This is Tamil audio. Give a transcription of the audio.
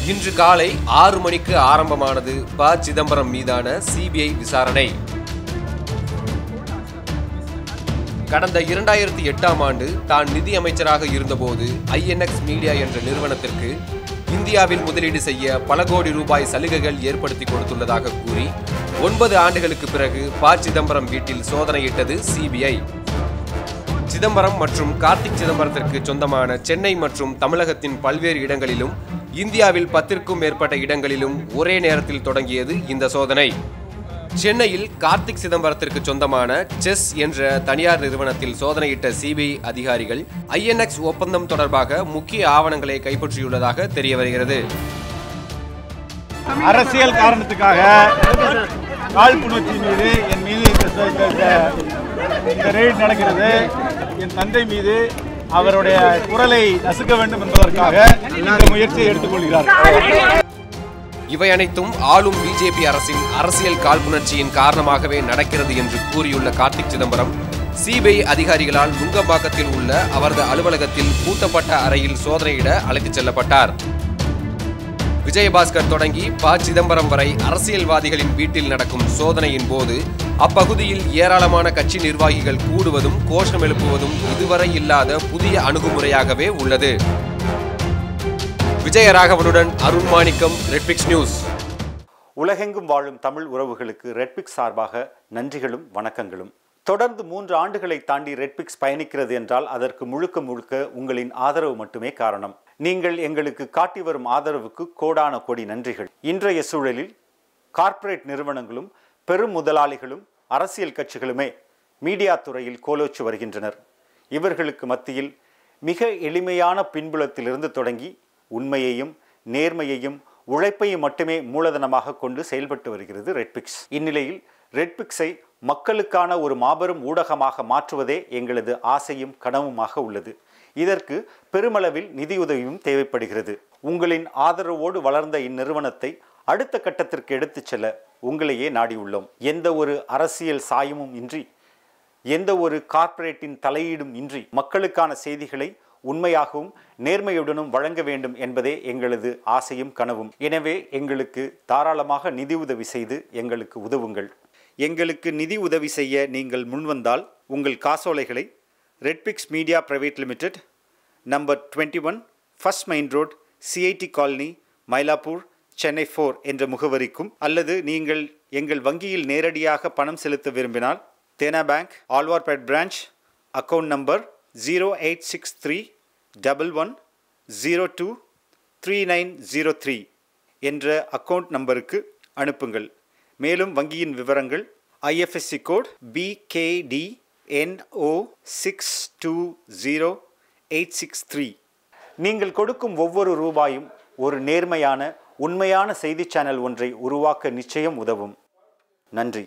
இன்று காலை 6 மணிக்கு ஆரம்பமானது ப. சிதம்பரம் மீதான சிபிஐ விசாரணை. கடந்த 2008ஆம் ஆண்டு தான் நிதி அமைச்சராக இருந்தபோது ஐஎன்எக்ஸ் மீடியா என்ற நிறுவனத்திற்கு இந்தியாவில் முதலீடு செய்ய பல கோடி ரூபாய் சலுகைகள் ஏற்படுத்தி கொடுத்துள்ளதாக கூறி 9 ஆண்டுகளுக்கு பிறகு ப. சிதம்பரம் வீட்டில் சோதனையிட்டது சிபிஐ. சிதம்பரம் மற்றும் கார்த்திக் சிதம்பரத்திற்கு சொந்தமான சென்னை மற்றும் தமிழகத்தின் பல்வேறு இடங்களிலும் இந்தியாவில் 10க்கும் மேற்பட்ட இடங்களிலும் ஒரே நேரத்தில் தொடங்கியது இந்த சோதனை. சென்னையில் கார்த்திக் சிதம்பரத்திற்கு சொந்தமான செஸ் என்ற தனியார் நிறுவனத்தில் சோதனையிட்ட சிபிஐ அதிகாரிகள் ஐஎன்எக்ஸ் ஒப்பந்தம் தொடர்பாக முக்கிய ஆவணங்களை கைப்பற்றியுள்ளதாக தெரிய வருகிறது. அரசியல் காரணத்துக்காக காழ்ப்புணர்ச்சி மீது என் மீது இந்த ரெய்ட் நடக்கிறது. என் தந்தை மீது அவருடைய குரலை நசுக்க வேண்டும் என்பதற்காக இந்த முயற்சியை எடுத்துக்கொள்கிறார். இவை அனைத்தும் ஆளும் பிஜேபி அரசின் அரசியல் காழ்ப்புணர்ச்சியின் காரணமாகவே நடக்கிறது என்று கூறியுள்ள கார்த்திக் சிதம்பரம் சிபிஐ அதிகாரிகளால் நுங்கம்பாக்கத்தில் உள்ள அவரது அலுவலகத்தில் பூட்டப்பட்ட அறையில் சோதனையிட அழைத்துச் செல்லப்பட்டார். விஜயபாஸ்கர் தொடங்கி ப. சிதம்பரம் வரை அரசியல்வாதிகளின் வீட்டில் நடக்கும் சோதனையின் போது அப்பகுதியில் ஏராளமான கட்சி நிர்வாகிகள் கூடுவதும் கோஷம் எழுப்புவதும் இதுவரை இல்லாத புதிய அணுகுமுறையாகவே உள்ளது. விஜயராகவனுடன் அருண் மாணிக்கம், ரெட்பிக்ஸ் நியூஸ். உலகெங்கும் வாழும் தமிழ் உறவுகளுக்கு ரெட்பிக்ஸ் சார்பாக நன்றிகளும் வணக்கங்களும். தொடர்ந்து 3 ஆண்டுகளை தாண்டி ரெட்பிக்ஸ் பயணிக்கிறது என்றால் அதற்கு முழுக்க முழுக்க உங்களின் ஆதரவு மட்டுமே காரணம். நீங்கள் எங்களுக்கு காட்டி வரும் ஆதரவுக்கு கோடான கோடி நன்றிகள். இன்றைய சூழலில் கார்ப்பரேட் நிறுவனங்களும் பெரும் முதலாளிகளும் அரசியல் கட்சிகளுமே மீடியா துறையில் கோலோச்சு வருகின்றனர். இவர்களுக்கு மத்தியில் மிக எளிமையான பின்புலத்திலிருந்து தொடங்கி உண்மையையும் நேர்மையையும் உழைப்பையும் மட்டுமே மூலதனமாக கொண்டு செயல்பட்டு வருகிறது ரெட்பிக்ஸ். இந்நிலையில் ரெட்பிக்ஸை மக்களுக்கான ஒரு மாபெரும் ஊடகமாக மாற்றுவதே எங்களது ஆசையும் கனவுமாக உள்ளது. இதற்கு பெருமளவில் நிதியுதவியும் தேவைப்படுகிறது. உங்களின் ஆதரவோடு வளர்ந்த இந்நிறுவனத்தை அடுத்த கட்டத்திற்கு எடுத்துச் செல்ல உங்களையே நாடியுள்ளோம். எந்த ஒரு அரசியல் சாயமும் இன்றி, எந்த ஒரு கார்ப்பரேட்டின் தலையீடும் இன்றி மக்களுக்கான செய்திகளை உண்மையாகவும் நேர்மையுடனும் வழங்க வேண்டும் என்பதே எங்களது ஆசையும் கனவும். எனவே எங்களுக்கு தாராளமாக நிதி உதவி செய்து எங்களுக்கு உதவுங்கள். எங்களுக்கு நிதி உதவி செய்ய நீங்கள் முன்வந்தால் உங்கள் காசோலைகளை Redpix media private limited, number 21, first main road, CID colony, Mylapore, Chennai 4 என்ற முகவரிக்கும், அல்லது நீங்கள் எங்கள் வங்கியில் நேரடியாக பணம் செலுத்த விரும்பினால் Dena bank, Alwarpet branch, account number 086311023903 என்ற அக்கவுண்ட் நம்பருக்கு அனுப்புங்கள். மேலும் வங்கியின் விவரங்கள் ஐஎஃப்எஸ்சி கோட் BKDNO620863. நீங்கள் கொடுக்கும் ஒவ்வொரு ரூபாயும் ஒரு நேர்மையான உண்மையான செய்தி சேனல் ஒன்றை உருவாக்க நிச்சயம் உதவும். நன்றி.